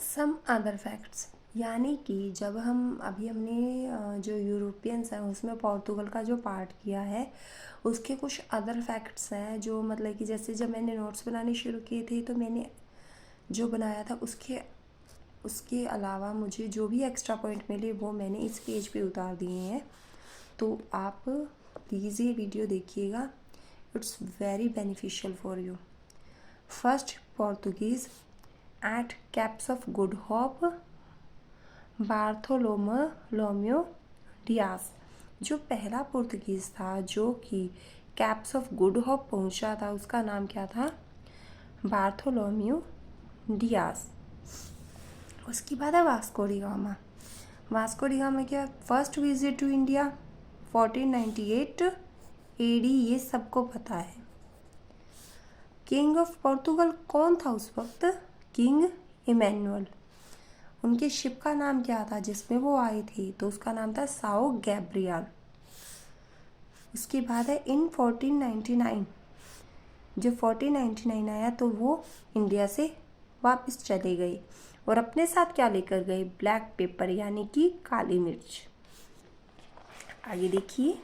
Some other facts, यानी कि जब हमने जो यूरोपियंस हैं उसमें पोर्तुगल का जो पार्ट किया है उसके कुछ अदर फैक्ट्स हैं जो मतलब कि जैसे जब मैंने नोट्स बनाने शुरू किए थे तो मैंने जो बनाया था उसके उसके अलावा मुझे जो भी एक्स्ट्रा पॉइंट मिले वो मैंने इस पेज पे उतार दिए हैं। तो आप प्लीज़ ये वीडियो देखिएगा, it's very beneficial for you. First, Portuguese at capes of good hope, Bartholomew Dias. जो पहला पुर्तगीज़ था जो कि कैप्स ऑफ गुड होप पहुंचा था उसका नाम क्या था? Bartholomew Dias. उसके बाद है Vasco da Gama. Vasco da Gama क्या first visit to India 1498 AD, ये सबको पता है। किंग ऑफ पोर्तुगल कौन था उस वक्त? King Emmanuel. उनके शिप का नाम क्या था जिसमें वो आए थे? तो उसका नाम था साओ गैब्रियल। उसके बाद है इन 1499, जो 1499 आया तो वो इंडिया से वापस चले गए और अपने साथ क्या लेकर गए? ब्लैक पेपर यानी कि काली मिर्च। आगे देखिए,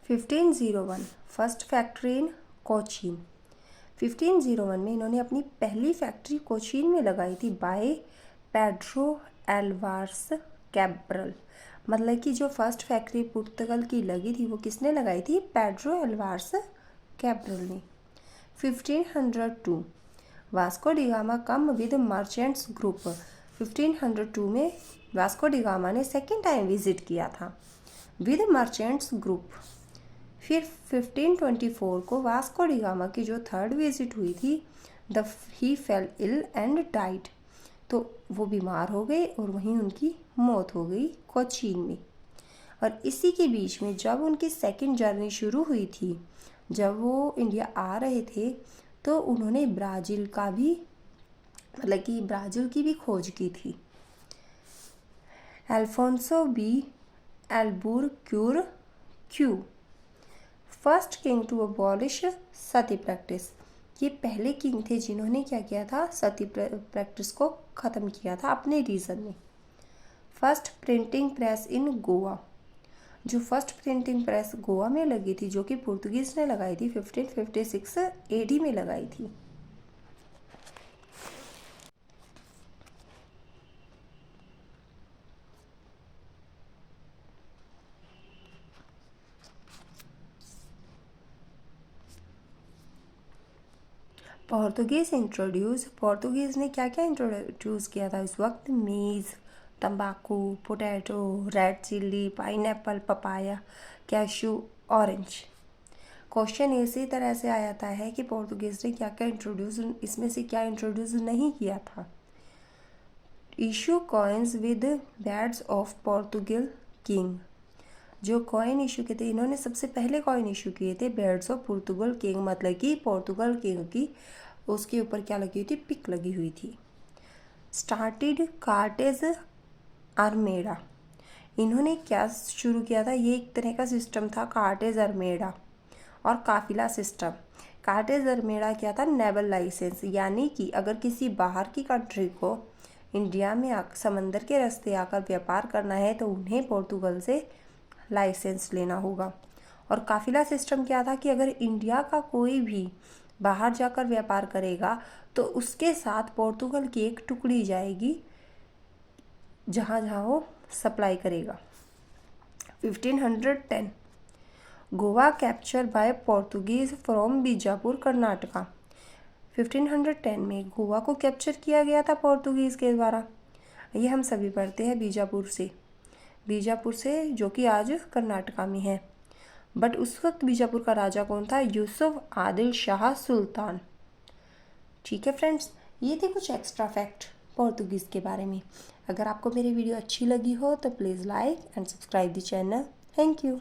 (1501) फर्स्ट फैक्ट्री इन कोचीन। 1501 में इन्होंने अपनी पहली फैक्ट्री कोचीन में लगाई थी बाय पेड्रो एल्वार्स कैब्रल। मतलब कि जो फर्स्ट फैक्ट्री पुर्तगाल की लगी थी वो किसने लगाई थी? पेड्रो एल्वार्स कैब्रल ने। 1502 Vasco da gamma come with merchants group. 1502 में वास्को डी गामा ने सेकेंड टाइम विजिट किया था विद मर्चेंट्स ग्रुप। फिर 1524 को वास्को डी गामा की जो थर्ड विजिट हुई थी ही फेल इल एंड डाइड, तो वो बीमार हो गए और वहीं उनकी मौत हो गई कोचीन में। और इसी के बीच में जब उनकी सेकंड जर्नी शुरू हुई थी, जब वो इंडिया आ रहे थे तो उन्होंने ब्राज़ील का भी मतलब कि ब्राज़ील की भी खोज की थी। Alfonso B Albuquerque, first king to abolish sati practice. ये पहले किंग थे जिन्होंने क्या किया था? सती प्रैक्टिस को ख़त्म किया था अपने रीजन में। First printing press in Goa. जो फर्स्ट प्रिंटिंग प्रेस गोवा में लगी थी जो कि पुर्तगीज़ ने लगाई थी 1556 एडी में लगाई थी। पोर्तुगीज़ ने क्या क्या इंट्रोड्यूस किया था उस वक्त? मेज़, तंबाकू, potato, red chilli, pineapple, papaya, cashew, orange. Question इसी तरह से आता है कि पोर्तुगीज़ ने क्या क्या इंट्रोड्यूस, इसमें से क्या इंट्रोड्यूस नहीं किया था? Issue coins with beds of Portugal king. जो कॉइन इशू किए थे, इन्होंने सबसे पहले कॉइन इशू किए थे बैड्स ऑफ पोर्तुगल किंग, मतलब कि पोर्तुगल किंग की उसके ऊपर क्या लगी हुई थी? पिक लगी हुई थी। Started cartaz armada. इन्होंने क्या शुरू किया था? ये एक तरह का सिस्टम था कार्टेज आर्मेडा और काफिला सिस्टम। कार्टेज आर्मेडा क्या था? नेवल लाइसेंस, यानी कि अगर किसी बाहर की कंट्री को इंडिया में समंदर के रास्ते आकर व्यापार करना है तो उन्हें पोर्तुगल से लाइसेंस लेना होगा। और काफिला सिस्टम क्या था कि अगर इंडिया का कोई भी बाहर जाकर व्यापार करेगा तो उसके साथ पोर्तुगल की एक टुकड़ी जाएगी जहाँ जहाँ वो सप्लाई करेगा। 1510 Goa capture by Portuguese from Bijapur Karnataka. 1510 में गोवा को कैप्चर किया गया था पोर्तुगीज़ के द्वारा। ये हम सभी पढ़ते हैं बीजापुर से जो कि आज कर्नाटका में है। बट उस वक्त बीजापुर का राजा कौन था? यूसुफ आदिल शाह सुल्तान। ठीक है फ्रेंड्स, ये थे कुछ एक्स्ट्रा फैक्ट पोर्तुगीज़ के बारे में। अगर आपको मेरी वीडियो अच्छी लगी हो तो please like and subscribe the channel. Thank you.